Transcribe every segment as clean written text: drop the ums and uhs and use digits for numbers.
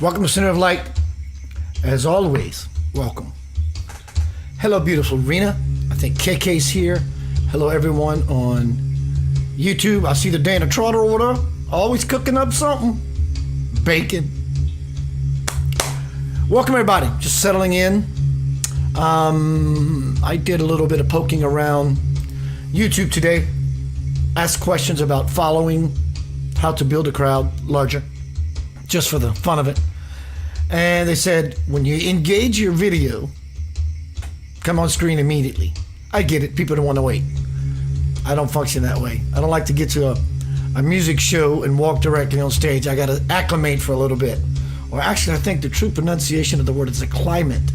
Welcome to Center of Light. As always, welcome. Hello, beautiful Rena. I think KK's here. Hello, everyone on YouTube. I see the Dana Trotter order. Always cooking up something. Bacon. Welcome, everybody. Just settling in. I did a little bit of poking around YouTube today. Asked questions about following, how to build a crowd larger, just for the fun of it. And they said, when you engage your video, come on screen immediately. I get it. People don't want to wait. I don't function that way. I don't like to get to a music show and walk directly on stage. I got to acclimate for a little bit. Or actually, I think the true pronunciation of the word is acclimate.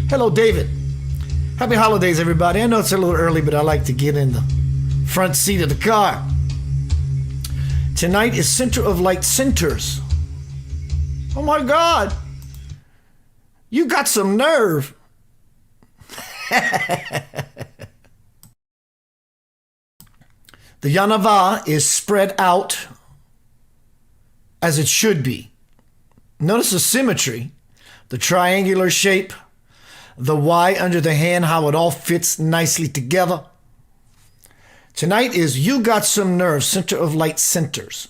Hello, David. Happy holidays, everybody. I know it's a little early, but I like to get in the front seat of the car. Tonight is Center of Light Centers. Oh my God. You got some nerve. The Yanava is spread out as it should be. Notice the symmetry, the triangular shape, the Y under the hand, how it all fits nicely together. Tonight is You Got Some Nerve, Center of Light Centers.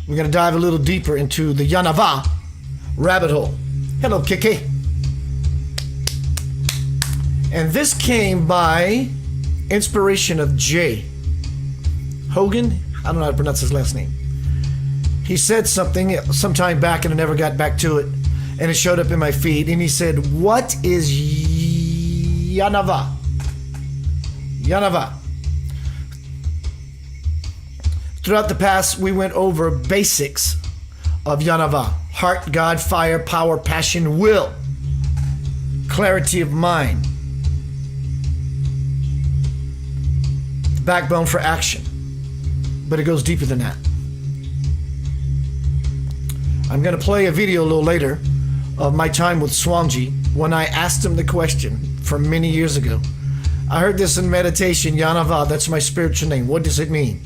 We're going to dive a little deeper into the Yanava rabbit hole. Hello, Kiki. And this came by inspiration of Jay Hogan. I don't know how to pronounce his last name. He said something sometime back and I never got back to it. And it showed up in my feed. And he said, what is Yanava? Yanava. Throughout the past, we went over basics of Yanava. Heart, God, fire, power, passion, will. Clarity of mind. The backbone for action. But it goes deeper than that. I'm going to play a video a little later of my time with Swamiji when I asked him the question from many years ago. I heard this in meditation, Yanava, that's my spiritual name. What does it mean?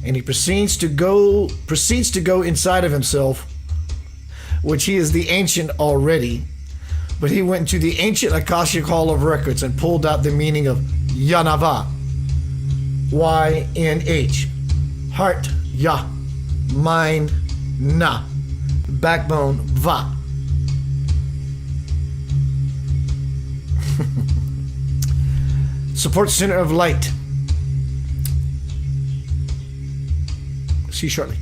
And he proceeds to go inside of himself, which he is the ancient already, but he went into the ancient Akashic Hall of Records and pulled out the meaning of Yanava. Y-N-H. Heart, Ya. Mind, Na. Backbone, Va. Support Center of Light. See you shortly.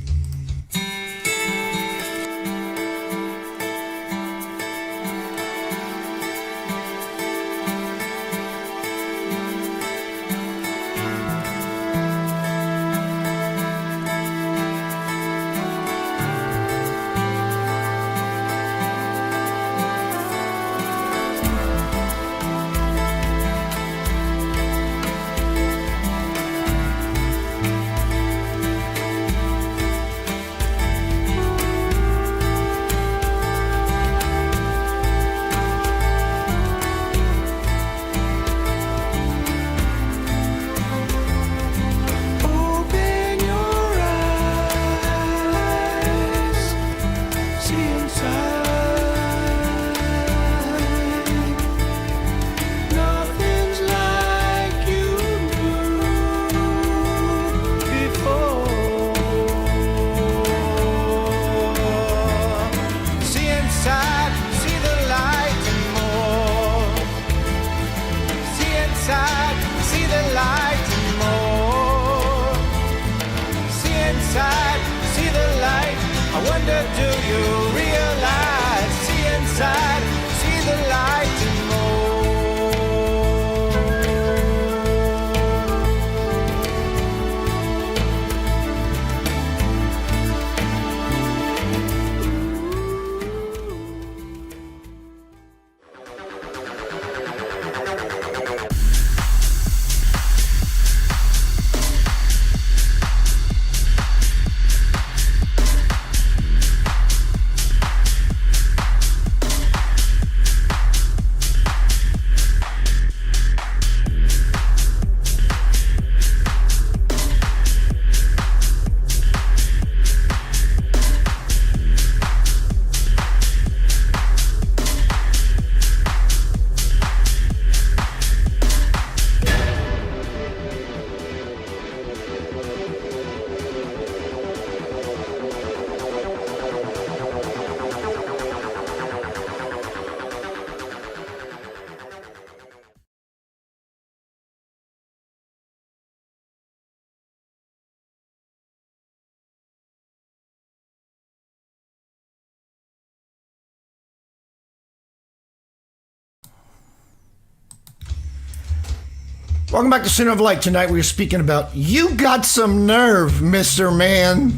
Welcome back to Center of Light. Tonight we are speaking about You Got Some Nerve, Mr. Man.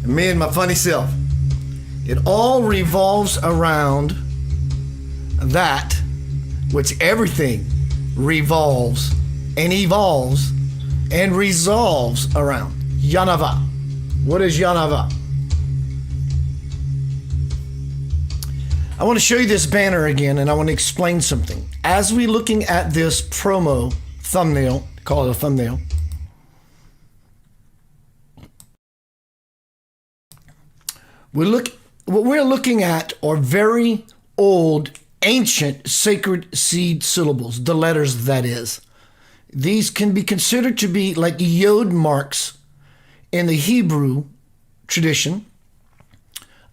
Me and my funny self. It all revolves around that which everything revolves and evolves and resolves around. Yanava. What is Yanava? I want to show you this banner again, and I want to explain something. As we're looking at this promo thumbnail, call it a thumbnail, what we're looking at are very old, ancient, sacred seed syllables, the letters that is. These can be considered to be like yod marks in the Hebrew tradition.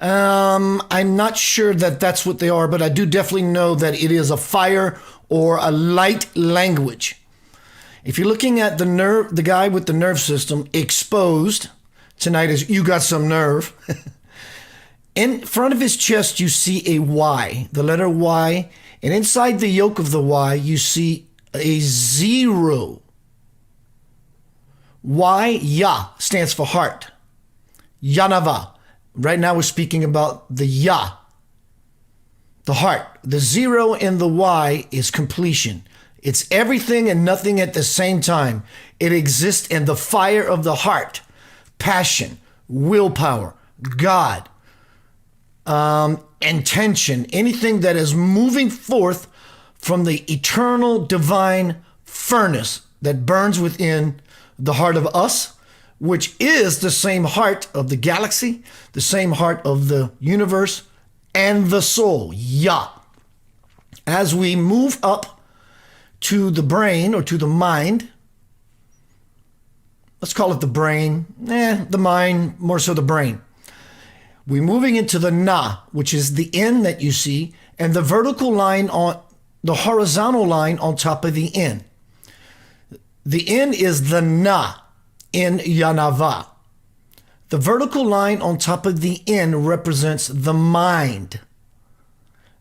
I'm not sure that that's what they are, but I do definitely know that it is a fire or a light language. If you're looking at the guy with the nerve system exposed, tonight is You Got Some Nerve. In front of his chest, you see a Y, the letter Y, and inside the yoke of the Y, you see a 0. Y, Ya, stands for heart. Yanava. Right now we're speaking about the Ya, the heart. The 0 in the Y is completion. It's everything and nothing at the same time. It exists in the fire of the heart, passion, willpower, God, intention, anything that is moving forth from the eternal divine furnace that burns within the heart of us, which is the same heart of the galaxy, the same heart of the universe, and the soul, Ya. As we move up to the brain or to the mind, let's call it the brain, the mind, more so the brain. We're moving into the Na, which is the N that you see, and the vertical line on the horizontal line on top of the N. The N is the Na in Yanava. The vertical line on top of the N represents the mind.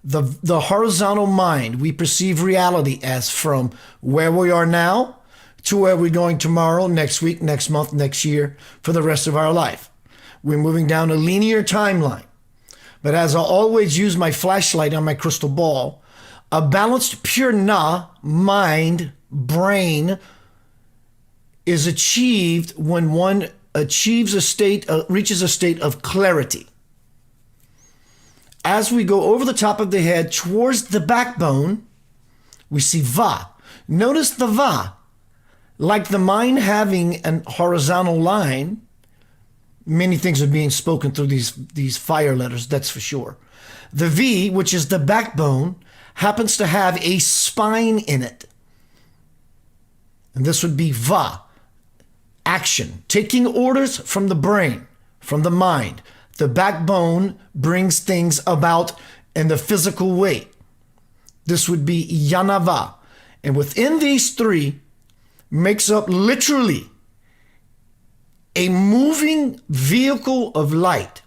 The horizontal mind. We perceive reality as from where we are now to where we're going tomorrow, next week, next month, next year, for the rest of our life. We're moving down a linear timeline. But as I always use my flashlight on my crystal ball, a balanced pure Na, mind, brain, is achieved when one reaches a state of clarity. As we go over the top of the head towards the backbone, we see Va. Notice the Va. Like the mind having a horizontal line, many things are being spoken through these fire letters, that's for sure. The V, which is the backbone, happens to have a spine in it. And this would be Va. Action, taking orders from the brain, from the mind. The backbone brings things about in the physical way. This would be Yanava. And within these three makes up literally a moving vehicle of light.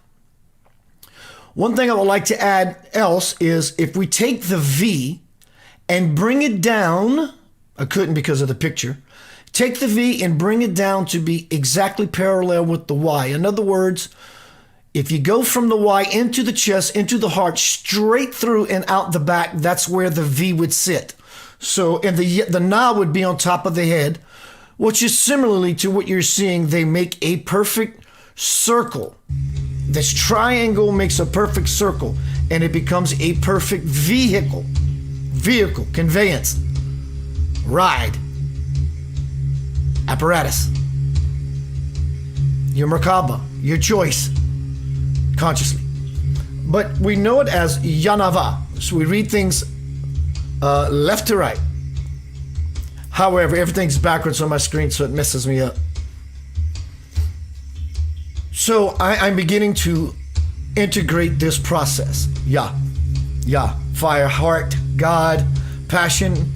One thing I would like to add else is if we take the V and bring it down, I couldn't because of the picture, take the V and bring it down to be exactly parallel with the Y. In other words, if you go from the Y into the chest, into the heart, straight through and out the back, that's where the V would sit. So, and the Na would be on top of the head, which is similarly to what you're seeing. They make a perfect circle. This triangle makes a perfect circle, and it becomes a perfect vehicle, conveyance, ride, apparatus, your Merkaba, your choice, consciously. But we know it as Yanava, so we read things left to right. However, everything's backwards on my screen, so it messes me up. So I'm beginning to integrate this process. Ya, fire, heart, God, passion,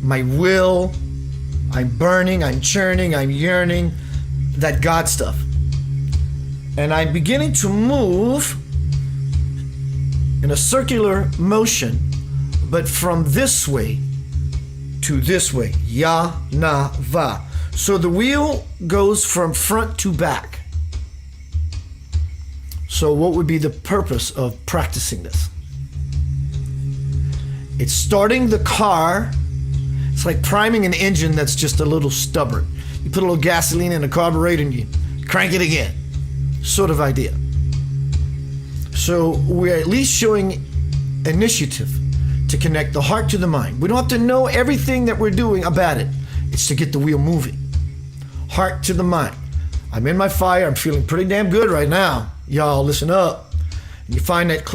my will. I'm burning, I'm churning, I'm yearning, that God stuff. And I'm beginning to move in a circular motion, but from this way to this way. Ya, na, va. So the wheel goes from front to back. So what would be the purpose of practicing this? It's starting the car. It's like priming an engine that's just a little stubborn. You put a little gasoline in a carburetor and you crank it again. Sort of idea. So we're at least showing initiative to connect the heart to the mind. We don't have to know everything that we're doing about it. It's to get the wheel moving. Heart to the mind. I'm in my fire. I'm feeling pretty damn good right now. Y'all, listen up. You find that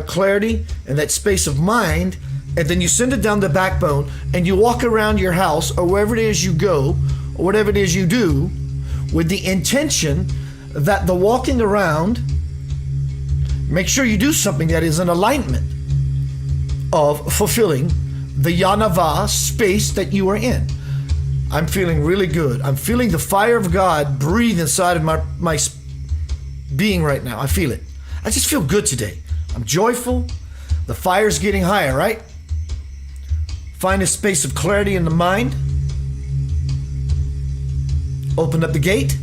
clarity and that space of mind, and then you send it down the backbone, and you walk around your house or wherever it is you go, or whatever it is you do, with the intention that the walking around, make sure you do something that is in alignment of fulfilling the Yanava space that you are in. I'm feeling really good. I'm feeling the fire of God breathe inside of my being right now. I feel it. I just feel good today. I'm joyful. The fire's getting higher, right? Find a space of clarity in the mind. Open up the gate.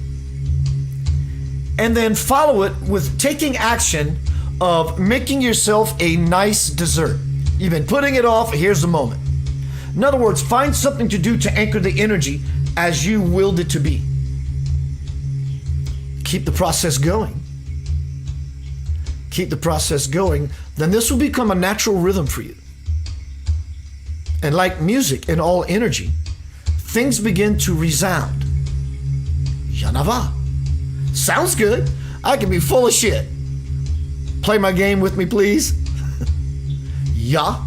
And then follow it with taking action of making yourself a nice dessert. You've been putting it off. Here's the moment. In other words, find something to do to anchor the energy as you willed it to be. Keep the process going. Keep the process going. Then this will become a natural rhythm for you. And like music and all energy, things begin to resound. Yanava. Sounds good. I can be full of shit. Play my game with me, please. Yah,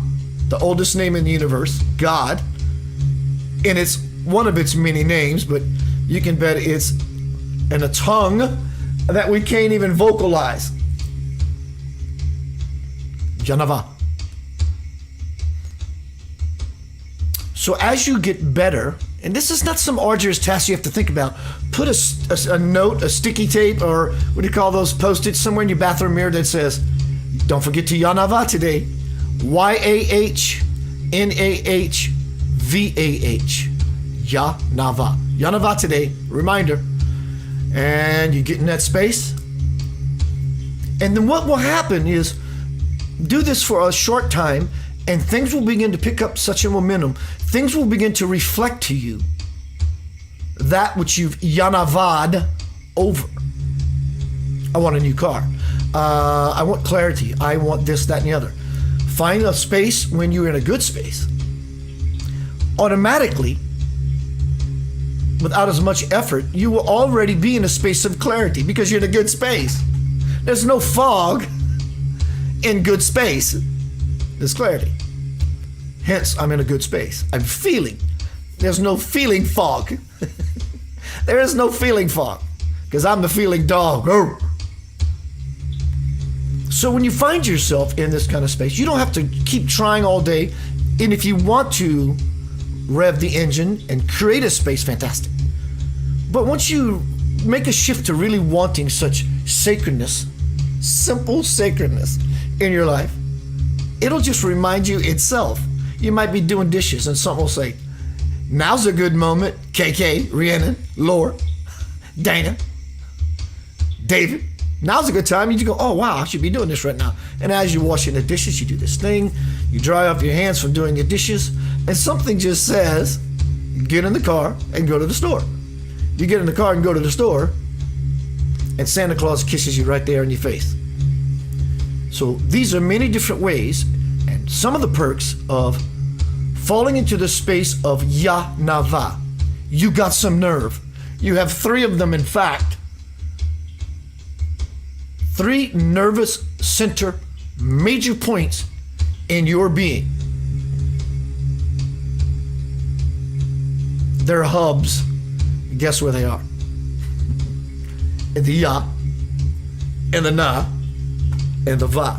the oldest name in the universe, God, and it's one of its many names, but you can bet it's in a tongue that we can't even vocalize. Janava. So as you get better, and this is not some arduous task you have to think about, put a note, a sticky tape, or what do you call those Post-its somewhere in your bathroom mirror that says, don't forget to Yanava today. YAHNAHVAH. Yanava. Yanava today. Reminder. And you get in that space. And then what will happen is do this for a short time and things will begin to pick up such a momentum. Things will begin to reflect to you that which you've yanavad over. I want a new car. I want clarity. I want this, that, and the other. Find a space when you're in a good space. Automatically, without as much effort, you will already be in a space of clarity because you're in a good space. There's no fog in good space. There's clarity. Hence, I'm in a good space. I'm feeling. There's no feeling fog. There is no feeling fog because I'm the feeling dog. So when you find yourself in this kind of space, you don't have to keep trying all day. And if you want to rev the engine and create a space, fantastic. But once you make a shift to really wanting such sacredness, simple sacredness in your life, it'll just remind you itself. You might be doing dishes and someone will say, now's a good moment. KK, Rhiannon, Laura, Dana, David. Now's a good time. You just go, oh, wow, I should be doing this right now. And as you're washing the dishes, you do this thing. You dry off your hands from doing your dishes. And something just says, get in the car and go to the store. You get in the car and go to the store, and Santa Claus kisses you right there in your face. So these are many different ways, and some of the perks of falling into the space of Yanava. You got some nerve. You have 3 of them, in fact. 3 nervous center major points in your being. They're hubs. Guess where they are? In the Ya, in the Na, and the Va.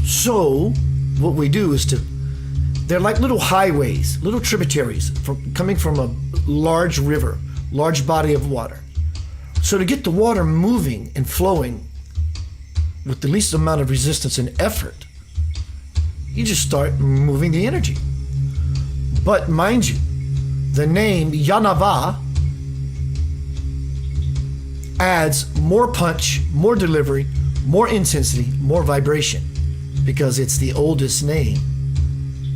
So what we do is they're like little highways, little tributaries coming from a large river, large body of water. So to get the water moving and flowing with the least amount of resistance and effort, you just start moving the energy. But mind you, the name Yanava adds more punch, more delivery, more intensity, more vibration, because it's the oldest name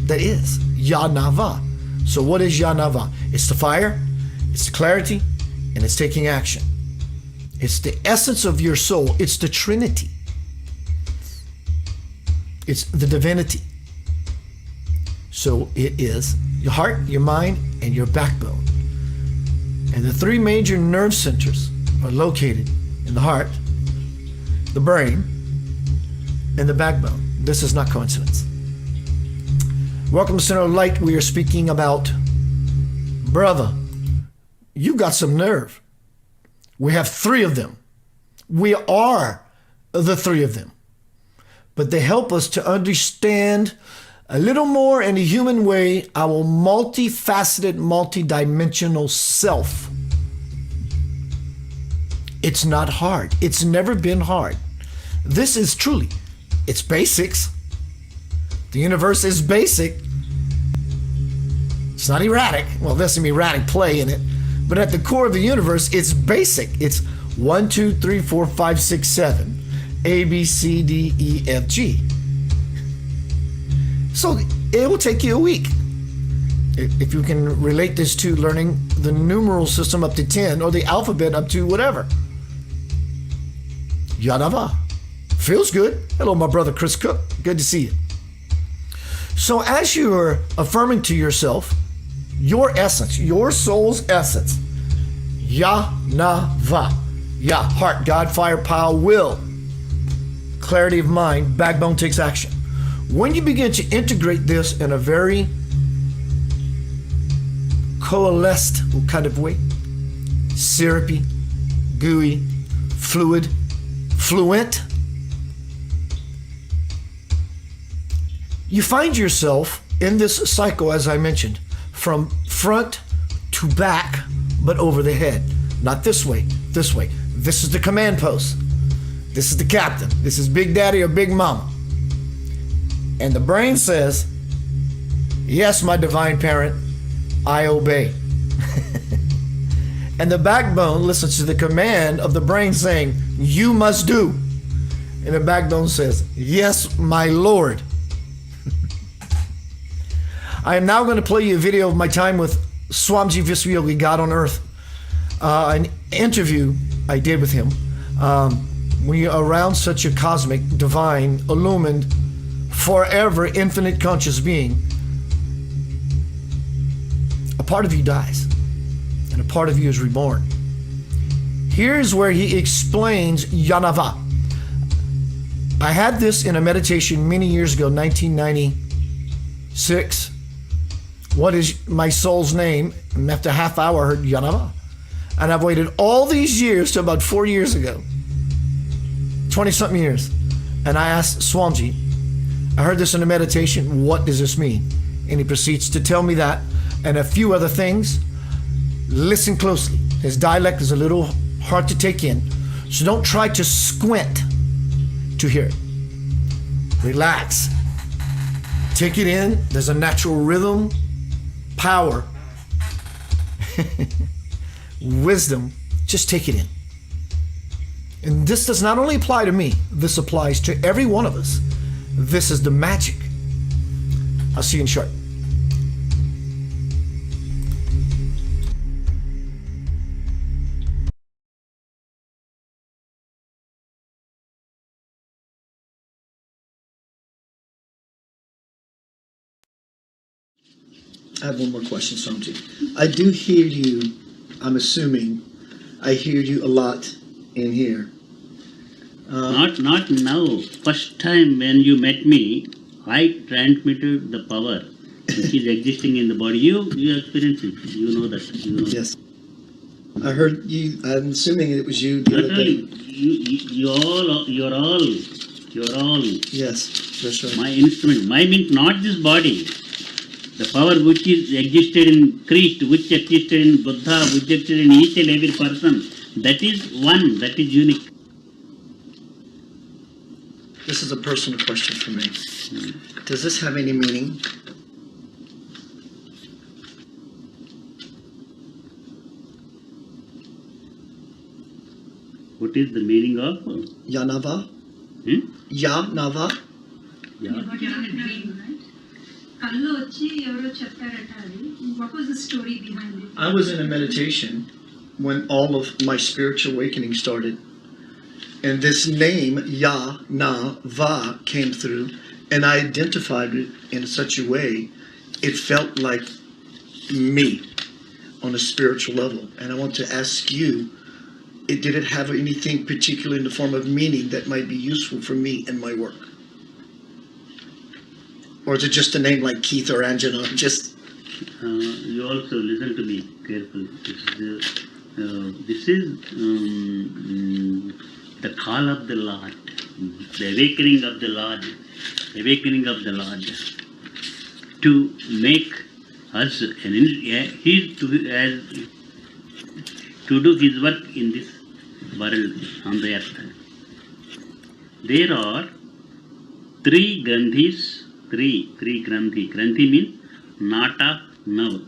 that is Yanava. So what is Yanava? It's the fire, it's the clarity, and it's taking action. It's the essence of your soul. It's the Trinity. It's the divinity. So it is your heart, your mind, and your backbone. And the three major nerve centers are located in the heart, the brain, and the backbone. This is not coincidence. Welcome to Center of Light. We are speaking about, brother, you got some nerve. We have three of them. We are the three of them. But they help us to understand a little more in a human way our multifaceted, multidimensional self. It's not hard. It's never been hard. This is truly, it's basics. The universe is basic. It's not erratic. Well, there's some erratic play in it. But at the core of the universe, it's basic. It's 1, 2, 3, 4, 5, 6, 7. A, B, C, D, E, F, G. So it will take you a week. If you can relate this to learning the numeral system up to 10 or the alphabet up to whatever. Yanava. Feels good. Hello, my brother Chris Cook. Good to see you. So as you're affirming to yourself, your essence, your soul's essence, Yanava. Ya, heart, God, fire, power, will. Clarity of mind, backbone takes action. When you begin to integrate this in a very coalesced kind of way, syrupy, gooey, fluid, fluent, you find yourself in this cycle, as I mentioned, from front to back, but over the head. Not this way, this way. This is the command post. This is the captain. This is Big Daddy or Big Mama. And the brain says, yes, my divine parent, I obey. And the backbone listens to the command of the brain saying, you must do. And the backbone says, yes, my Lord. I am now going to play you a video of my time with Swamiji Visvayogi, God on Earth, an interview I did with him. When you're around such a cosmic, divine, illumined, forever infinite conscious being, a part of you dies and a part of you is reborn. Here's where he explains Yanava. I had this in a meditation many years ago, 1996. What is my soul's name? And after a half hour, I heard Yanava. And I've waited all these years to about 4 years ago, 20-something years. And I asked Swamiji, I heard this in a meditation, what does this mean? And he proceeds to tell me that and a few other things. Listen closely. His dialect is a little hard to take in, so don't try to squint to hear it. Relax. Take it in. There's a natural rhythm, power, wisdom. Just take it in. And this does not only apply to me, this applies to every one of us. This is the magic. I'll see you in short. I have one more question, Swamiji. I do hear you, I'm assuming, I hear you a lot in here. Not now. First time when you met me, I transmitted the power which is existing in the body. You experience it. You know that. You know. Yes. I heard you, I'm assuming it was you the other day. You're all. Yes, that's right. My instrument. My means not this body. The power which is existed in Christ, which existed in Buddha, which existed in each and every person, that is one, that is unique. This is a personal question for me. Does this have any meaning? What is the meaning of? Yanava? Yanava? Yeah. కళ్ళు వచ్చి ఎవరో చెప్పారట అది. What was the story behind it? I was in a meditation when all of my spiritual awakening started. And this name, Ya, Na, Va, came through, and I identified it in such a way, it felt like me on a spiritual level. And I want to ask you, did it have anything particular in the form of meaning that might be useful for me in my work? Or is it just a name like Keith or Angela? You also listen to me carefully. This is the call of the Lord, the awakening of the Lord, to make us to do His work in this world on the earth. There are three granthis. Three granthi. Granthi means knot of nerve.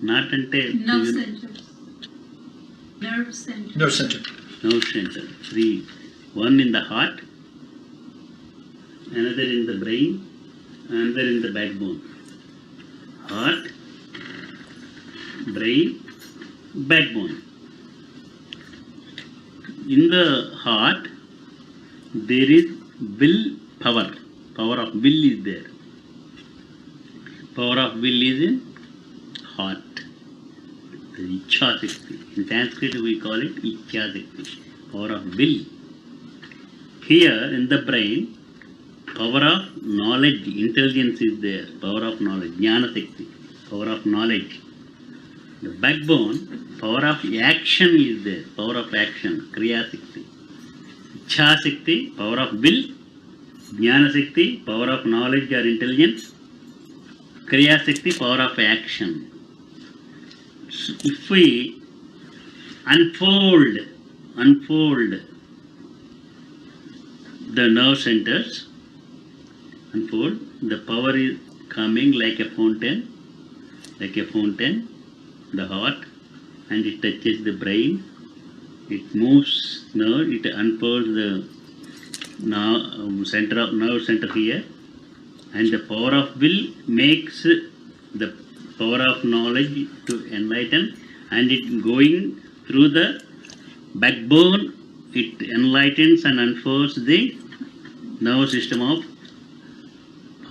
Knot ante Nerve center. Nerve center. Nerve center. Nerve center. Three. One in the heart, another in the brain, another in the backbone. Heart, brain, backbone. In the heart, there is will power. Power of will is there. Power of will is in heart. The Ichha Shakti. In Sanskrit we call it Ichha Shakti. Power of will. Here in the brain, power of knowledge, intelligence is there. Power of knowledge, Jnana Shakti. Power of knowledge. The backbone, power of action is there. Power of action, Kriya Shakti. Ichha Shakti, power of will. Jnana Shakti, power of knowledge or intelligence. Kriya Shakti, power of action. So if we unfold the nerve centers, the power is coming like a fountain, the heart, and it touches the brain. It moves nerve, it unfolds the nerve center here, and the power of will makes the power of knowledge to enlighten, and it going through the backbone, it enlightens and unfolds the nerve system of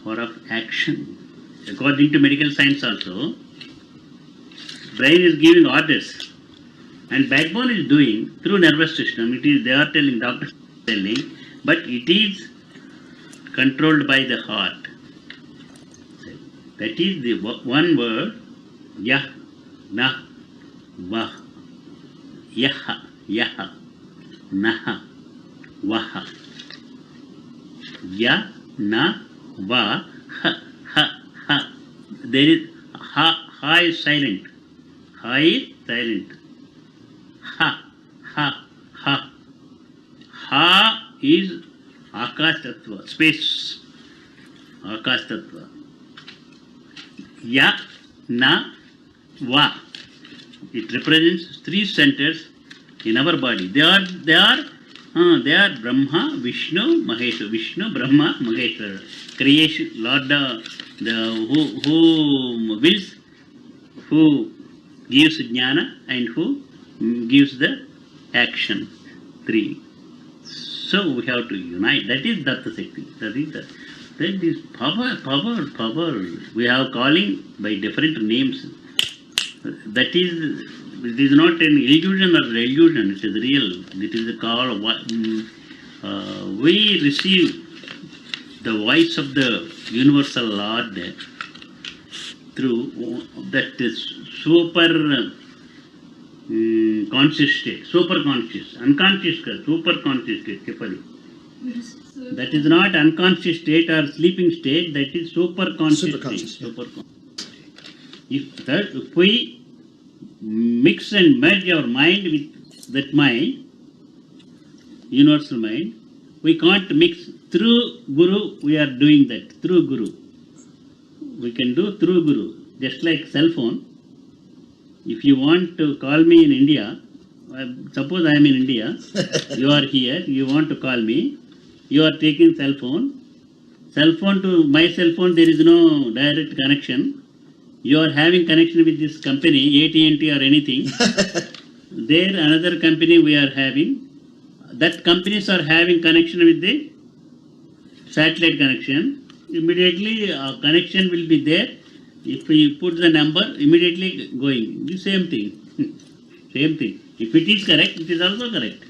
power of action. According to medical science also, brain is giving orders and backbone is doing through nervous system. It is, they are telling, doctors telling, but it is controlled by the heart. That is the one word, Yah, Nah, Vah. Yaha, Yaha, Naha, Vaha. Ya, Na, Va, Ha, Ha, Ha. There is Ha, Ha is silent. Ha is silent. Ha, Ha, Ha. Ha is Akash Tattva, space. Akash Tattva. Ya, Na, Va. It represents three centers in our body. They are Brahma, Vishnu, Maheshwara. Vishnu, Brahma, Maheshwara. Creation, Lord, who wills, who gives jnana, and who gives the action. Three. So we have to unite. That is Datta Shakti. That is power. We have calling by different names. It is not an illusion or illusion. It is real. It is a call. We receive the voice of the universal Lord through that super conscious state, super conscious, unconscious, super conscious state. That is not unconscious state or sleeping state. That is super conscious state. Super conscious. If we mix and merge our mind with that mind, universal mind, we can't mix. Through Guru, we are doing that. Through Guru. We can do through Guru. Just like cell phone. If you want to call me in India, suppose I am in India, you are here, you want to call me, you are taking cell phone. Cell phone to my cell phone, there is no direct connection. You are having connection with this company, AT&T or anything. There another company we are having. That companies are having connection with the satellite connection. Immediately connection will be there. If we put the number, immediately going. The same thing. Same thing. If it is correct, it is also correct.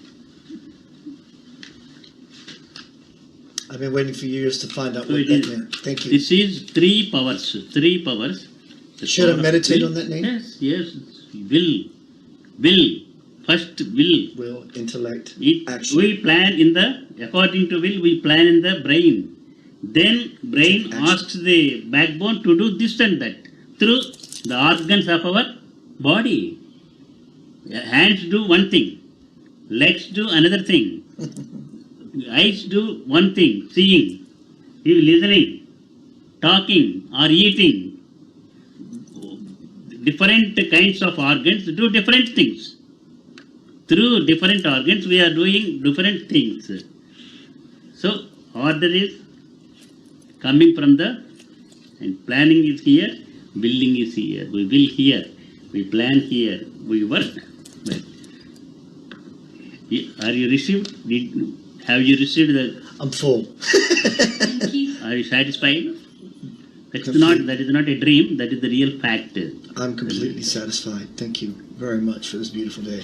I've been waiting for years to find out So what it that is- meant. Thank you. This is three powers. Three powers. The Should I power of meditate will. on that name? Yes, yes. Will. First will. Will, intellect, action. We plan in the, according to will, we plan in the brain. Then brain Action. asks the backbone to do this and that through the organs of our body. Hands do one thing, legs do another thing, eyes do one thing, seeing, listening, talking or eating. Different kinds of organs do different things. Through different organs we are doing different things. So order is coming from the, and planning is here, building is here. We will here, we plan here, we work. Well, are you received? Have you received the? I'm full. Thank you. Are you satisfied? That is not a dream. That is the real fact. I'm completely satisfied. Thank you very much for this beautiful day.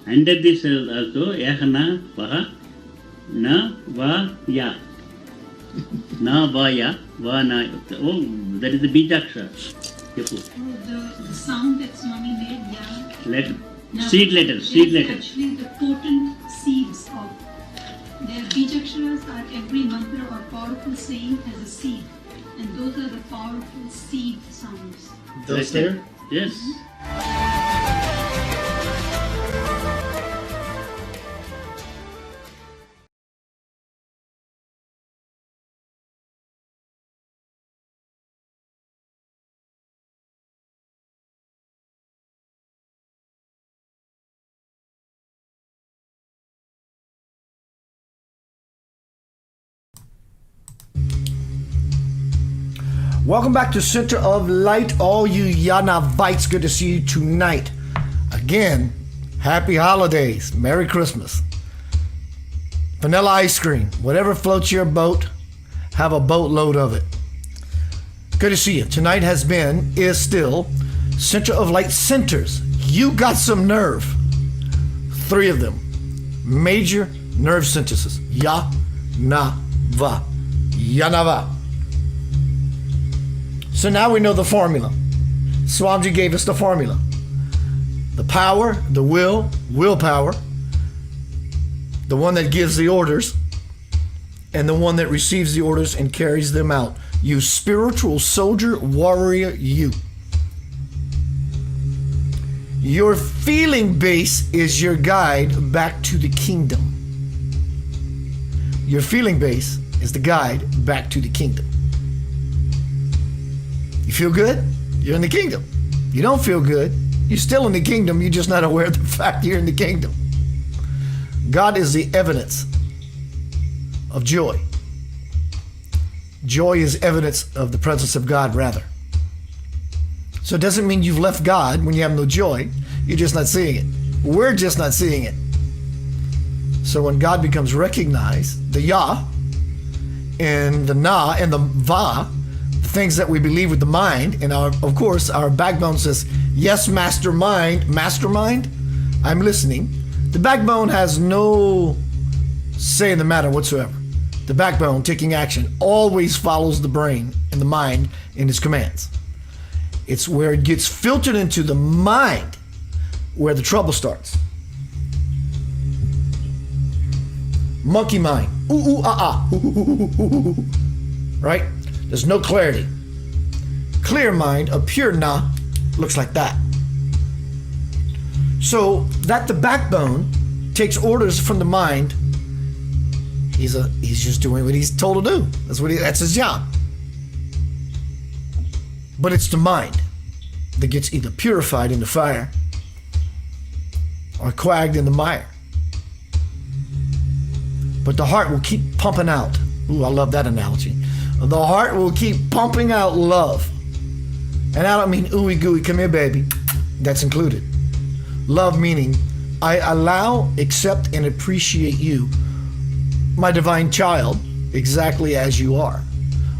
Under this also, yahna vaha na va ya. Na va ya va na. Oh, that is the bijakshara. The sound that Swami made, yeah. Letter. Now, Seed letters. they Seed are letters. actually the potent seeds of their bijaksharas are every mantra or powerful saying has a seed, and those are the powerful seed sounds. Those Like that. there? Yes. Welcome back to Center of Light, all you Yanavites. Good to see you tonight. Again, happy holidays. Merry Christmas. Vanilla ice cream. Whatever floats your boat, have a boatload of it. Good to see you. Tonight has been, is still, Center of Light centers. You got some nerve. 3 of them. Major nerve centers. Ya, na, va. Yanava. So now we know the formula. Swamiji gave us the formula. The power, the willpower, the one that gives the orders, and the one that receives the orders and carries them out. You spiritual soldier, warrior, you. Your feeling base is your guide back to the kingdom. Your feeling base is the guide back to the kingdom. You feel good? You're in the kingdom. You don't feel good? You're still in the kingdom. You're just not aware of the fact you're in the kingdom. God is the evidence of joy. Joy is evidence of the presence of God, rather. So it doesn't mean you've left God when you have no joy. You're just not seeing it. We're just not seeing it. So when God becomes recognized, the Yah and the Na and the Va, things that we believe with the mind, and of course our backbone says, yes, mastermind, I'm listening. The backbone has no say in the matter whatsoever. The backbone, taking action, always follows the brain and the mind in its commands. It's where it gets filtered into the mind where the trouble starts. Monkey mind, ooh, ooh, ah, ah, ooh, ooh, ooh, ooh, ooh. Right? There's no clarity. Clear mind, a pure na, looks like that. So that the backbone takes orders from the mind He's just doing what he's told to do. That's his job. But it's the mind that gets either purified in the fire or quagged in the mire. But the heart will keep pumping out. Ooh, I love that analogy. The heart will keep pumping out love. And I don't mean ooey gooey, come here, baby. That's included. Love meaning I allow, accept, and appreciate you, my divine child, exactly as you are.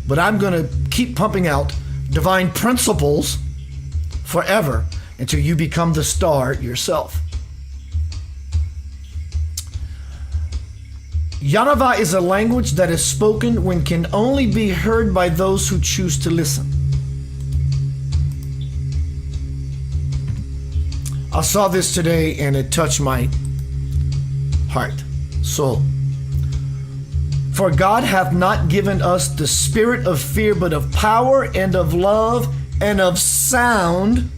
But I'm going to keep pumping out divine principles forever until you become the star yourself. Yanava is a language that is spoken when can only be heard by those who choose to listen. I saw this today and it touched my heart, soul. For God hath not given us the spirit of fear, but of power and of love and of sound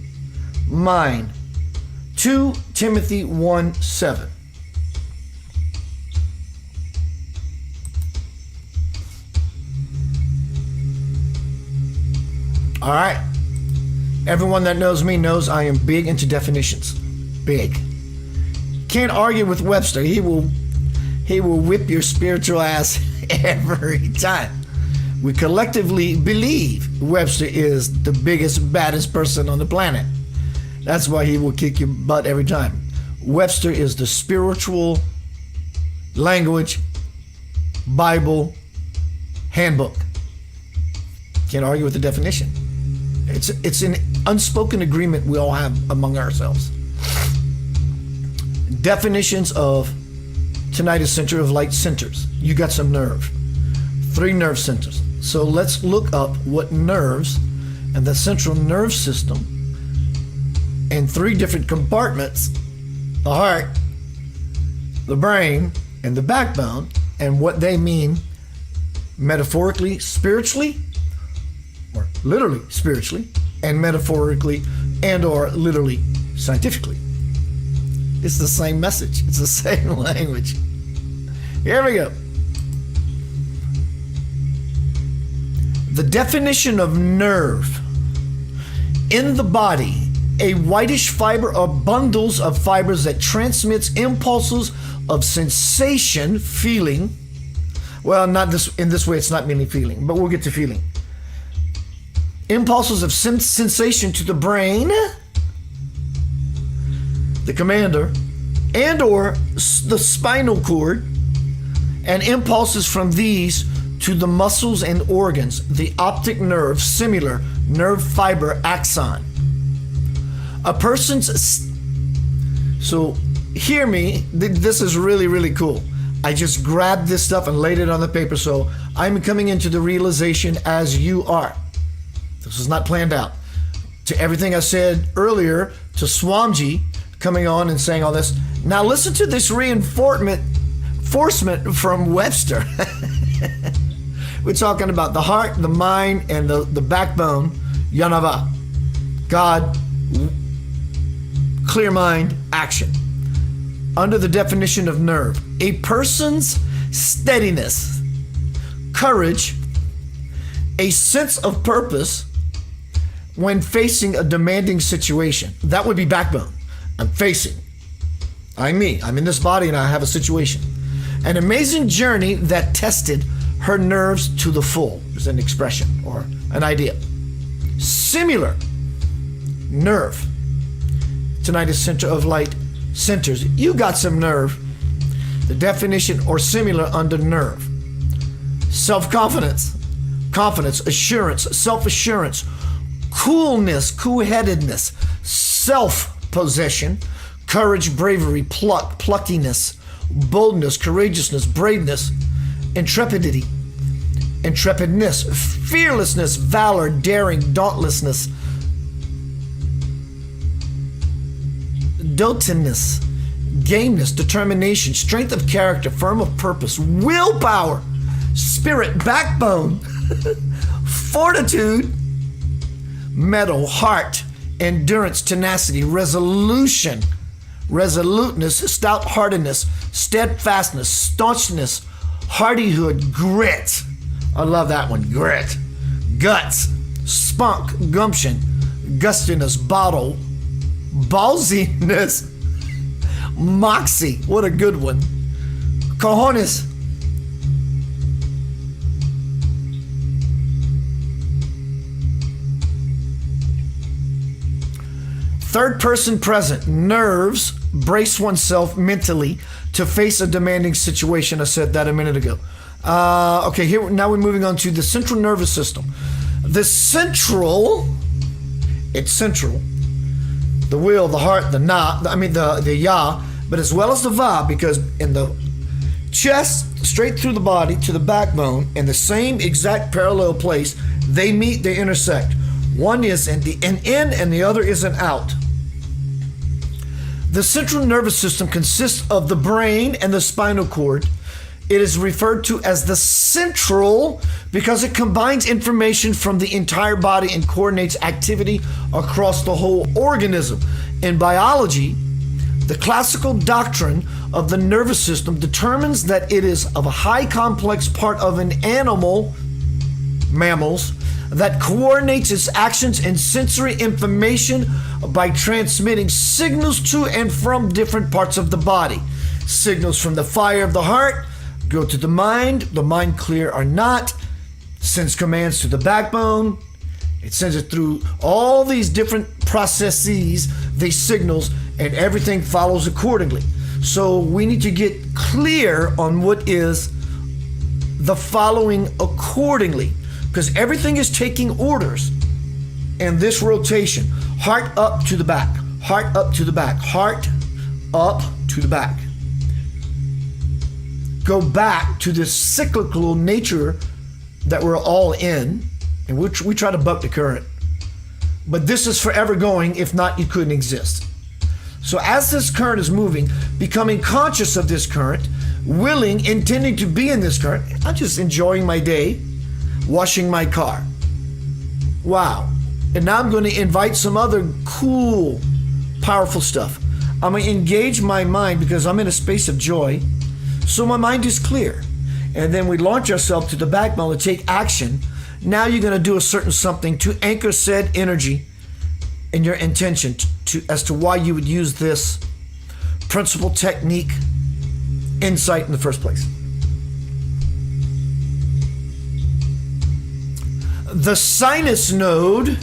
mind. 2 Timothy 1:7. All right. Everyone that knows me knows I am big into definitions. Big. Can't argue with Webster. He will whip your spiritual ass every time. We collectively believe Webster is the biggest, baddest person on the planet. That's why he will kick your butt every time. Webster is the spiritual language Bible handbook. Can't argue with the definition. It's an unspoken agreement we all have among ourselves. Definitions of tinnitus center of light centers. You got some nerve. 3 nerve centers. So let's look up what nerves and the central nerve system and 3 different compartments, the heart, the brain, and the backbone, and what they mean metaphorically, spiritually, or literally spiritually, and metaphorically, and or literally scientifically. It's the same message. It's the same language. Here we go. The definition of nerve. In the body, a whitish fiber or bundles of fibers that transmits impulses of sensation, feeling. Well, not this in this way, it's not merely feeling, but we'll get to feeling. Impulses of sensation to the brain, the commander, and or the spinal cord, and impulses from these to the muscles and organs, the optic nerve, similar nerve fiber axon. A person's, so hear me, this is really, really cool. I just grabbed this stuff and laid it on the paper, so I'm coming into the realization as you are. This is not planned out. To everything I said earlier, to Swamji coming on and saying all this. Now listen to this reinforcement from Webster. We're talking about the heart, the mind, and the backbone, Yanava. God, clear mind, action. Under the definition of nerve, a person's steadiness, courage, a sense of purpose when facing a demanding situation. That would be backbone. I'm facing. I'm me. I'm in this body and I have a situation. An amazing journey that tested her nerves to the full is an expression or an idea. Similar nerve. Tinnitus center of light centers. You got some nerve. The definition or similar under nerve. Self-confidence, confidence, assurance, self-assurance, coolness, cool-headedness, self-possession, courage, bravery, pluck, pluckiness, boldness, courageousness, braveness, intrepidity, intrepidness, fearlessness, valor, daring, dauntlessness, dotiness, gameness, determination, strength of character, firm of purpose, willpower, spirit, backbone, fortitude, mettle, heart, endurance, tenacity, resolution, resoluteness, stout-heartedness, steadfastness, staunchness, hardihood, grit. I love that one, grit. Guts, spunk, gumption, gustiness, bottle, ballsiness, moxie. What a good one. Cojones. Third person present, nerves, brace oneself mentally to face a demanding situation. I said that a minute ago. Okay, here now we're moving on to the central nervous system. The central, it's central. The will, the heart, the ya, but as well as the va, because in the chest, straight through the body to the backbone, in the same exact parallel place, they meet, they intersect. One is an in and the other is an out. The central nervous system consists of the brain and the spinal cord. It is referred to as the central because it combines information from the entire body and coordinates activity across the whole organism. In biology, the classical doctrine of the nervous system determines that it is of a high complex part of an animal, mammals, that coordinates its actions and sensory information by transmitting signals to and from different parts of the body. Signals from the fire of the heart go to the mind clear or not, sends commands to the backbone. It sends it through all these different processes, these signals, and everything follows accordingly. So we need to get clear on what is the following accordingly, because everything is taking orders. And this rotation, heart up to the back, heart up to the back, heart up to the back. Go back to this cyclical nature that we're all in, and which we try to buck the current. But this is forever going. If not, you couldn't exist. So as this current is moving, becoming conscious of this current, willing, intending to be in this current, I'm just enjoying my day, washing my car. Wow. And now I'm going to invite some other cool, powerful stuff. I'm going to engage my mind because I'm in a space of joy. So my mind is clear. And then we launch ourselves to the backbone to take action. Now you're going to do a certain something to anchor said energy and your intention as to why you would use this principle, technique, insight in the first place. The sinus node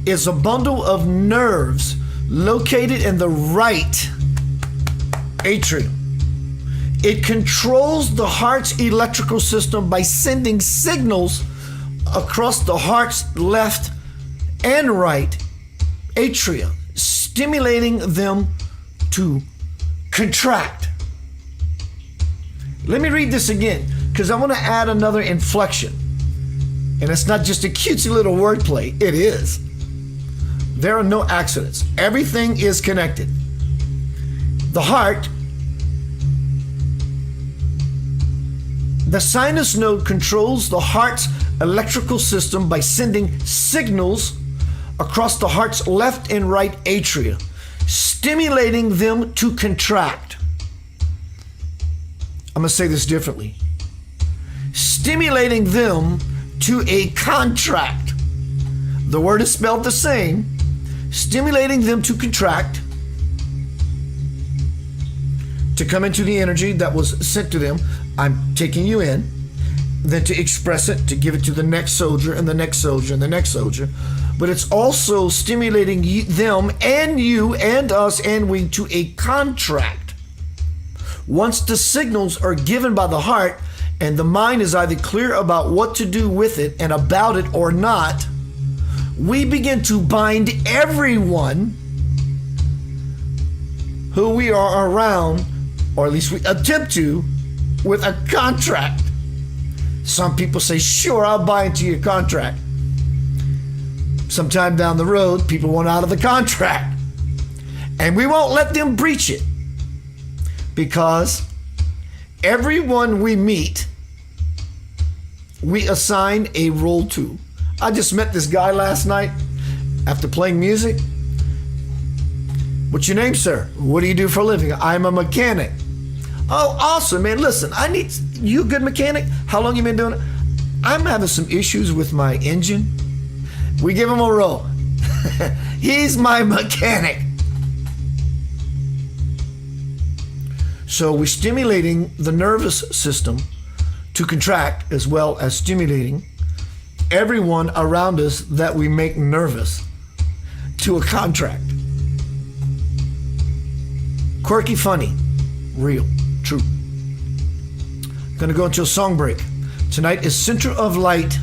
is a bundle of nerves located in the right atrium. It controls the heart's electrical system by sending signals across the heart's left and right atria, stimulating them to contract. Let me read this again, because I want to add another inflection. And it's not just a cutesy little wordplay. It is. There are no accidents. Everything is connected. The heart, the sinus node controls the heart's electrical system by sending signals across the heart's left and right atria, stimulating them to contract. I'm going to say this differently. Stimulating them to a contract. The word is spelled the same. Stimulating them to contract, to come into the energy that was sent to them. I'm taking you in, then to express it, to give it to the next soldier and the next soldier and the next soldier. But it's also stimulating them and you and us and we to a contract. Once the signals are given by the heart and the mind is either clear about what to do with it and about it or not, we begin to bind everyone who we are around, or at least we attempt to, with a contract. Some people say, sure, I'll buy into your contract. Sometime down the road, people want out of the contract. And we won't let them breach it, because everyone we meet, we assign a role to. I just met this guy last night after playing music. What's your name, sir? What do you do for a living? I'm a mechanic. Oh, awesome, man. Listen, You a good mechanic? How long you been doing it? I'm having some issues with my engine. We give him a roll. He's my mechanic. So we're stimulating the nervous system to contract, as well as stimulating everyone around us that we make nervous to a contract. Quirky, funny, real, true. Gonna go into a song break. Tonight is Center of Light.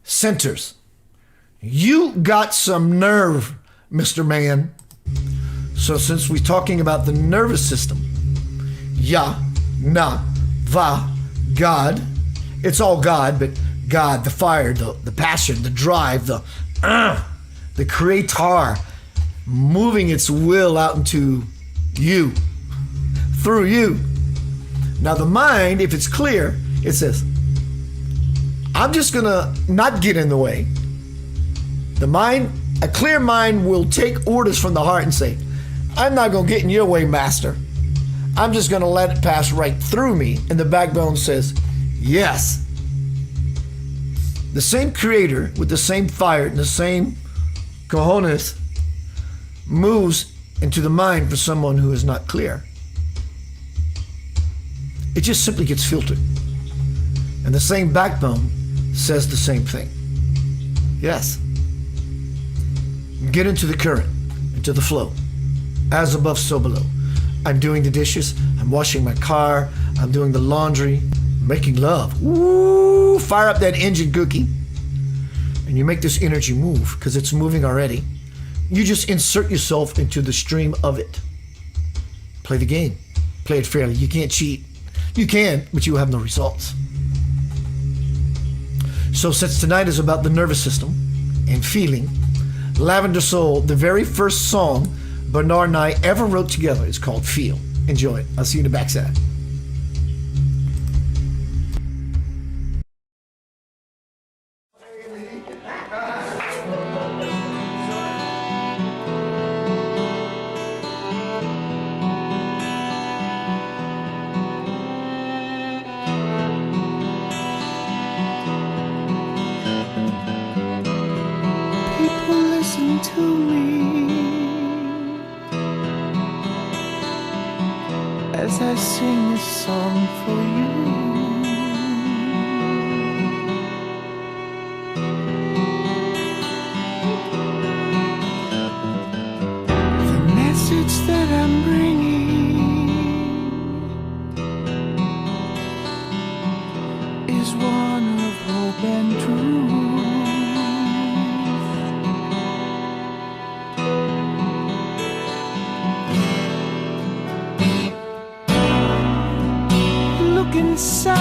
Centers. You got some nerve, Mr. Man. So since we're talking about the nervous system, Yah, Na, Va, God. It's all God, but God, the fire, the passion, the drive, the creator moving its will out into you, through you. Now the mind, if it's clear, it says, I'm just gonna not get in the way. The mind, a clear mind will take orders from the heart and say, I'm not gonna get in your way, master. I'm just gonna let it pass right through me. And the backbone says, yes. The same creator with the same fire and the same cojones moves into the mind for someone who is not clear. It just simply gets filtered. And the same backbone says the same thing. Yes. Get into the current, into the flow. As above, so below. I'm doing the dishes, I'm washing my car, I'm doing the laundry, making love. Woo! Fire up that engine, Gookie. And you make this energy move, because it's moving already. You just insert yourself into the stream of it. Play the game. Play it fairly. You can't cheat. You can, but you will have no results. So since tonight is about the nervous system and feeling, Lavender Soul, the very first song Bernard and I ever wrote together is called Feel. Enjoy it. I'll see you in the backside. People listen to me as I sing this song for you. The message that I'm bringing is one of hope and truth. Inside,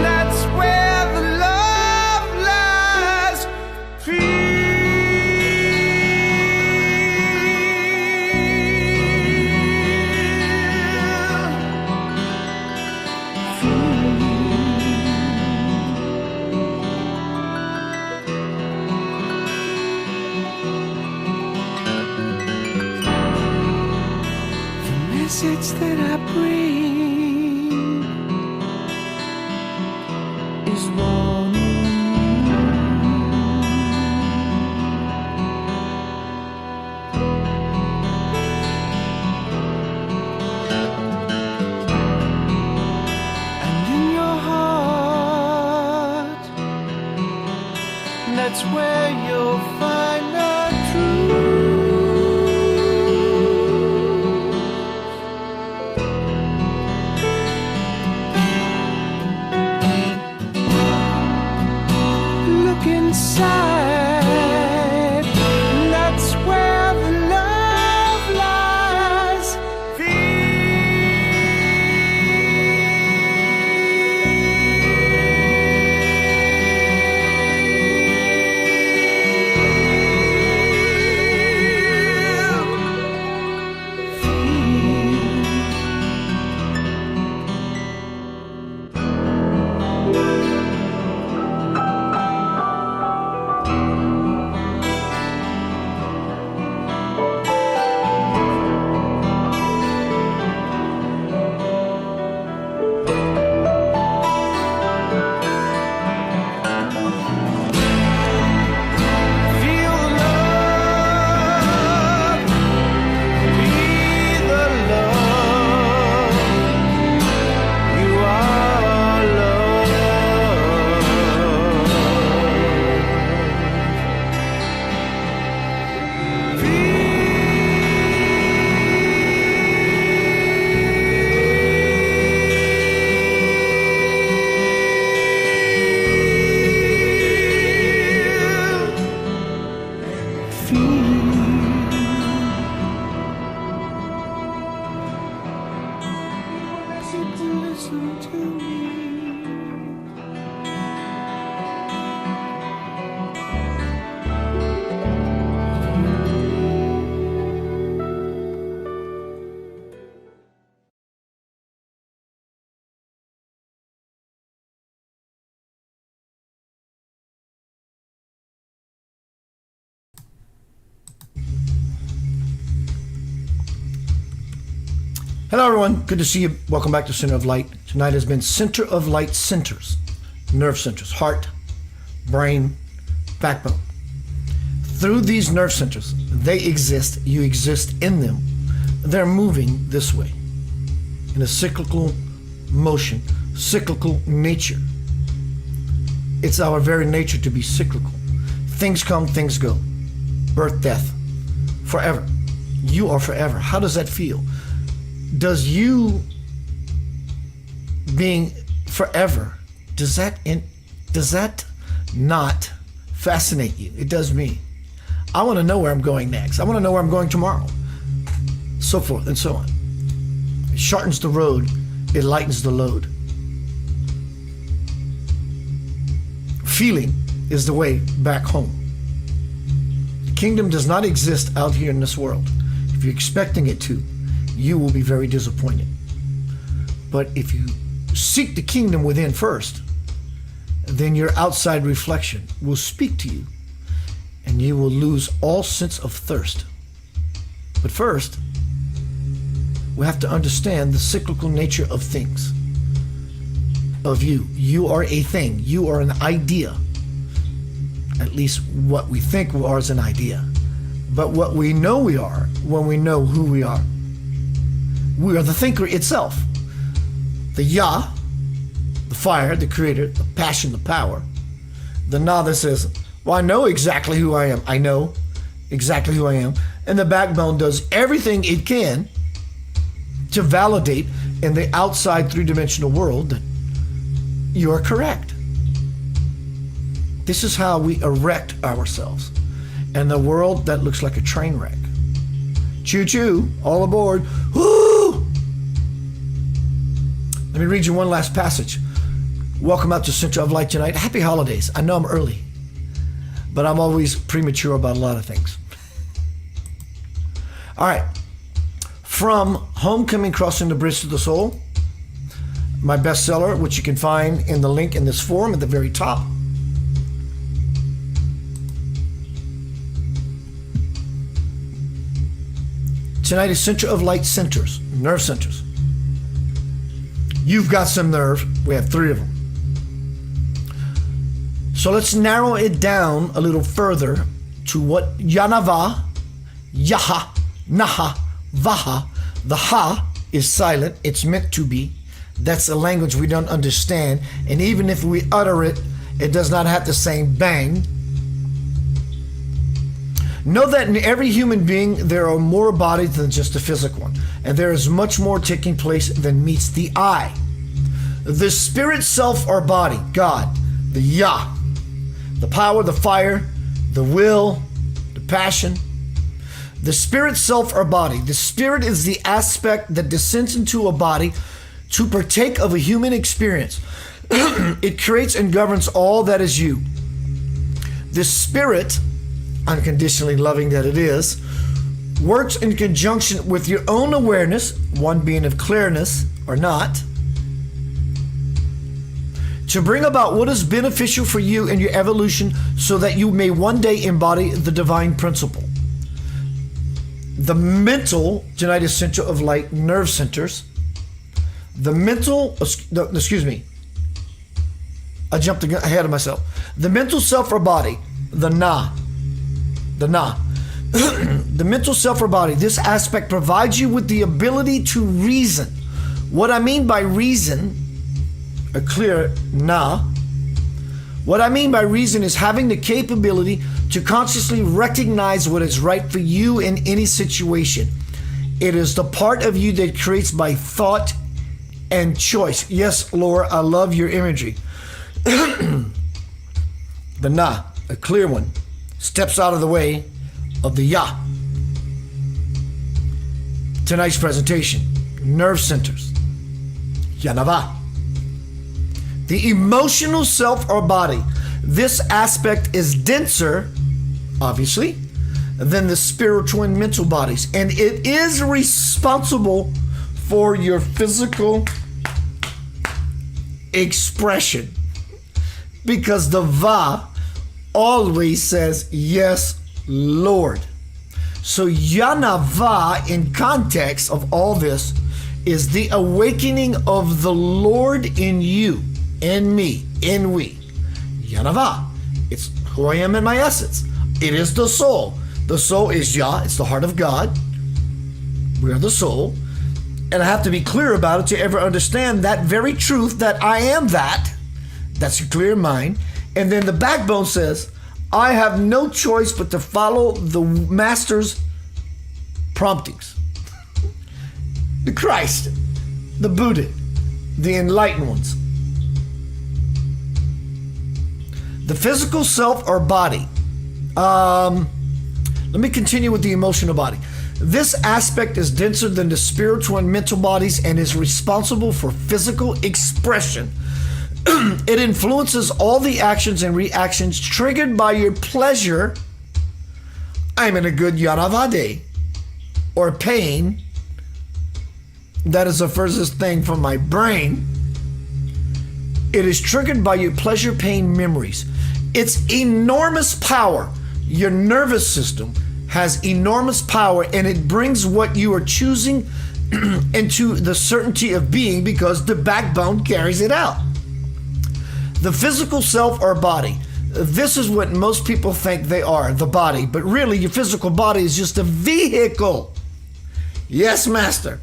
that's where the love lies. The message that I bring is one of and in your heart, that's where you'll find the truth. Inside, that's where the love lies. Hello, everyone. Good to see you. Welcome back to Center of Light. Tonight has been Center of Light centers, nerve centers, heart, brain, backbone. Through these nerve centers, they exist. You exist in them. They're moving this way in a cyclical motion, cyclical nature. It's our very nature to be cyclical. Things come, things go. Birth, death, forever. You are forever. How does that feel? Does you being forever, does that not fascinate you? It does me. I want to know where I'm going next. I want to know where I'm going tomorrow. So forth and so on. It shortens the road. It lightens the load. Feeling is the way back home. The kingdom does not exist out here in this world. If you're expecting it to, you will be very disappointed. But if you seek the kingdom within first, then your outside reflection will speak to you, and you will lose all sense of thirst. But first, we have to understand the cyclical nature of things. Of you. You are a thing. You are an idea. At least what we think we are is an idea. But what we know we are, when we know who we are the thinker itself. The Yah, the fire, the creator, the passion, the power. The Na that says, well, I know exactly who I am. I know exactly who I am. And the backbone does everything it can to validate in the outside three-dimensional world that you are correct. This is how we erect ourselves in the world that looks like a train wreck. Choo-choo, all aboard. Woo! Let me read you one last passage. Welcome out to Center of Light tonight. Happy holidays. I know I'm early, but I'm always premature about a lot of things. All right. From Homecoming Crossing the Bridge to the Soul, my bestseller, which you can find in the link in this forum at the very top. Tonight is Center of Light centers, nerve centers. You've got some nerve. We have 3 of them. So let's narrow it down a little further to what Yanava, Yaha, Naha, Vaha. The Ha is silent. It's meant to be. That's a language we don't understand. And even if we utter it, it does not have the same bang. Know that in every human being, there are more bodies than just a physical one. And there is much more taking place than meets the eye. The spirit self or body, God, the Yah, the power, the fire, the will, the passion. The spirit self or body. The spirit is the aspect that descends into a body to partake of a human experience. It creates and governs all that is you. The spirit, unconditionally loving that it is, works in conjunction with your own awareness, one being of clearness or not, to bring about what is beneficial for you in your evolution so that you may one day embody the divine principle. The mental, tonight is Center of Light, nerve centers. The mental, I jumped ahead of myself. The mental self or body, the Na. The mental self or body, this aspect provides you with the ability to reason. What I mean by reason, a clear Na. What I mean by reason is having the capability to consciously recognize what is right for you in any situation. It is the part of you that creates by thought and choice. Yes, Laura, I love your imagery. The Na, a clear one, steps out of the way of the Yah. Tonight's presentation, nerve centers, Yanava. The emotional self or body. This aspect is denser, obviously, than the spiritual and mental bodies. And it is responsible for your physical expression. Because the Va always says, yes, Lord. So Yanava, in context of all this, is the awakening of the Lord in you, in me, in we. Yanava. It's who I am in my essence. It is the soul. The soul is Yah. It's the heart of God. We are the soul. And I have to be clear about it to ever understand that very truth that I am that. That's a clear mind. And then the backbone says, I have no choice but to follow the master's promptings. The Christ, the Buddha, the enlightened ones. The physical self or body. Let me continue with the emotional body. This aspect is denser than the spiritual and mental bodies and is responsible for physical expression. It influences all the actions and reactions triggered by your pleasure. I'm in a good yanavade. Or pain. That is the furthest thing from my brain. It is triggered by your pleasure pain memories. It's enormous power. Your nervous system has enormous power, and it brings what you are choosing into the certainty of being because the backbone carries it out. The physical self or body. This is what most people think they are, the body. But really, your physical body is just a vehicle. Yes, master.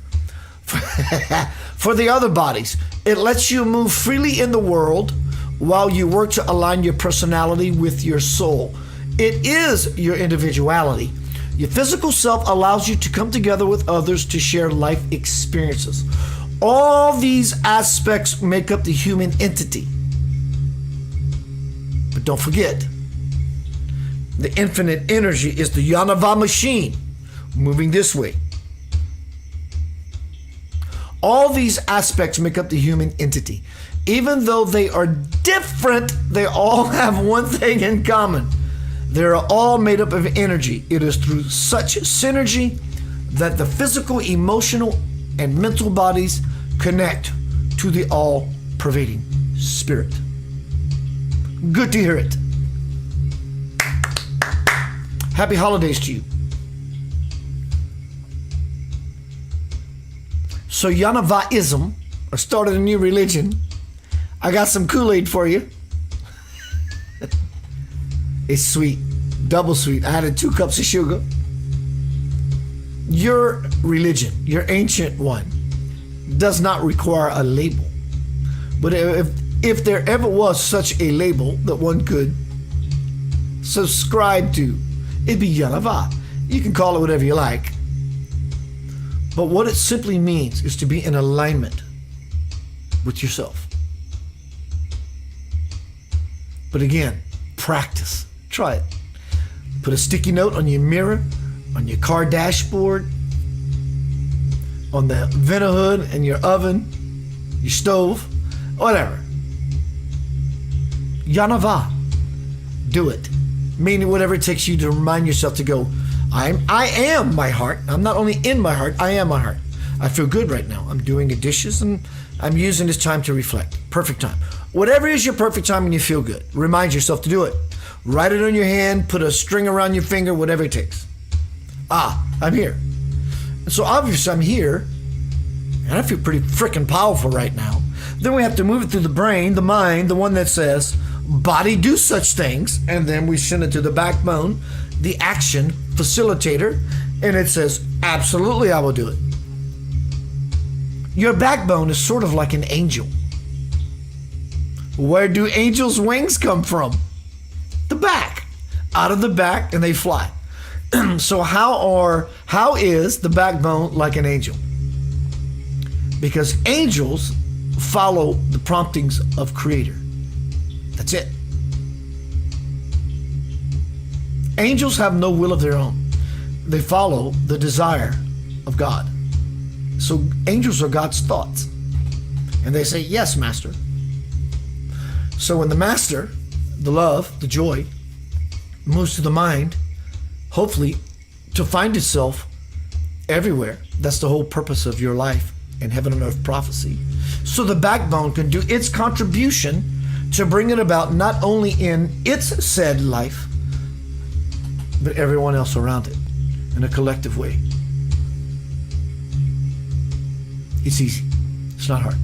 For the other bodies, it lets you move freely in the world while you work to align your personality with your soul. It is your individuality. Your physical self allows you to come together with others to share life experiences. All these aspects make up the human entity. But don't forget, the infinite energy is the Yanava machine moving this way. All these aspects make up the human entity. Even though they are different, they all have one thing in common. They're all made up of energy. It is through such synergy that the physical, emotional, and mental bodies connect to the all-pervading spirit. Good to hear it. Happy holidays to you. So Yanavaism, or started a new religion. I got some Kool-Aid for you. It's sweet, double sweet. I added 2 cups of sugar. Your religion, your ancient one, does not require a label. But if there ever was such a label that one could subscribe to, it'd be Yanava. You can call it whatever you like. But what it simply means is to be in alignment with yourself. But again, practice. Try it. Put a sticky note on your mirror, on your car dashboard, on the vent hood and your oven, your stove, whatever. Yanava. Do it. Meaning whatever it takes you to remind yourself to go, I am my heart. I'm not only in my heart, I am my heart. I feel good right now. I'm doing the dishes and I'm using this time to reflect. Perfect time. Whatever is your perfect time and you feel good, remind yourself to do it. Write it on your hand, put a string around your finger, whatever it takes. I'm here. And so obviously I'm here, and I feel pretty freaking powerful right now. Then we have to move it through the brain, the mind, the one that says, body do such things, and then we send it to the backbone, the action facilitator, and it says, absolutely I will do it. Your backbone is sort of like an angel. Where do angels' wings come from? The back. Out of the back, and they fly. So how is the backbone like an angel? Because angels follow the promptings of Creator. That's it. Angels have no will of their own. They follow the desire of God. So angels are God's thoughts. And they say, yes, Master. So when the Master, the love, the joy, moves to the mind, hopefully to find itself everywhere. That's the whole purpose of your life in heaven and earth prophecy. So the backbone can do its contribution to bring it about not only in its said life, but everyone else around it in a collective way. It's easy. It's not hard.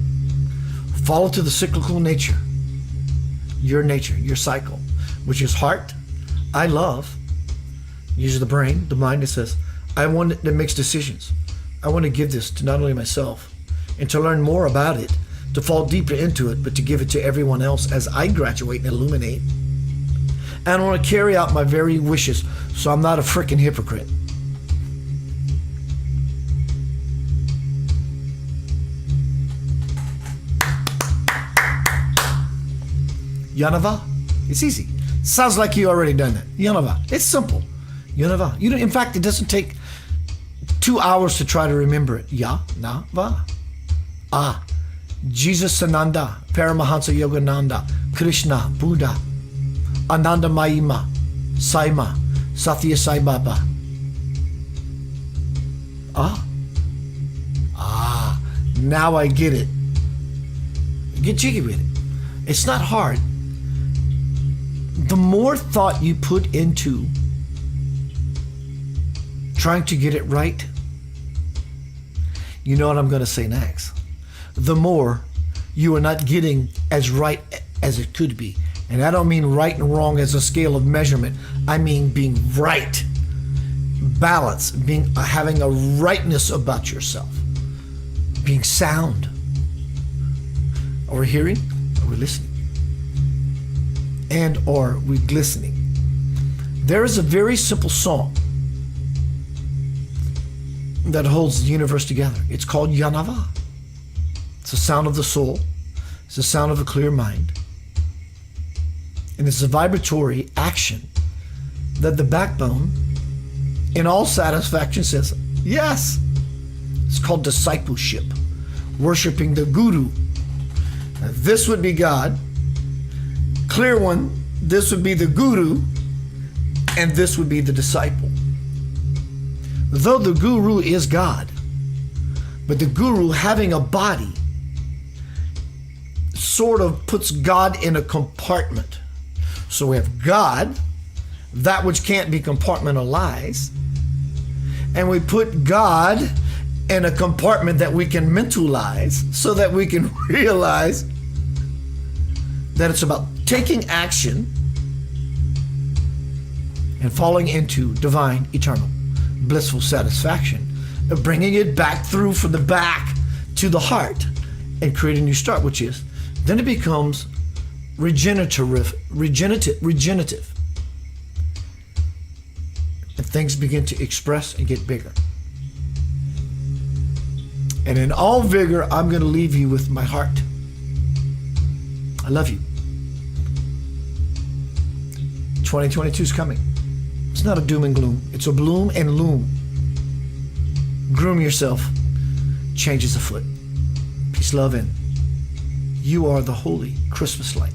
Fall into the cyclical nature, your cycle, which is heart, I love. Use the brain, the mind that says, I want it, that makes decisions. I want to give this to not only myself and to learn more about it, to fall deeper into it, but to give it to everyone else as I graduate and illuminate. And I want to carry out my very wishes so I'm not a freaking hypocrite. Yanava, it's easy. Sounds like you already done that. Yanava, it's simple. Yanava. In fact, it doesn't take 2 hours to try to remember it. Ya-na-va. Ah, Jesus Sananda, Paramahansa Yogananda, Krishna, Buddha, Ananda Mayima, Saima, Satya Sai Baba. Now I get it. Get jiggy with it. It's not hard. The more thought you put into trying to get it right, you know what I'm going to say next. The more you are not getting as right as it could be. And I don't mean right and wrong as a scale of measurement. I mean being right, balance, having a rightness about yourself, being sound. Are we hearing? Are we listening? And are we glistening? There is a very simple song that holds the universe together. It's called Yanava. It's the sound of the soul. It's the sound of a clear mind. And it's a vibratory action that the backbone, in all satisfaction, says, yes. It's called discipleship, worshiping the guru. Now, this would be God. Clear one, this would be the guru, and this would be the disciple. Though the guru is God, but the guru having a body sort of puts God in a compartment. So we have God, that which can't be compartmentalized, and we put God in a compartment that we can mentalize so that we can realize that it's about taking action and falling into divine, eternal, blissful satisfaction of bringing it back through from the back to the heart and creating a new start, which is, then it becomes regenerative. And things begin to express and get bigger. And in all vigor, I'm going to leave you with my heart. I love you. 2022 is coming. It's not a doom and gloom. It's a bloom and loom. Groom yourself. Change is afoot. Peace, love, and you are the holy Christmas light.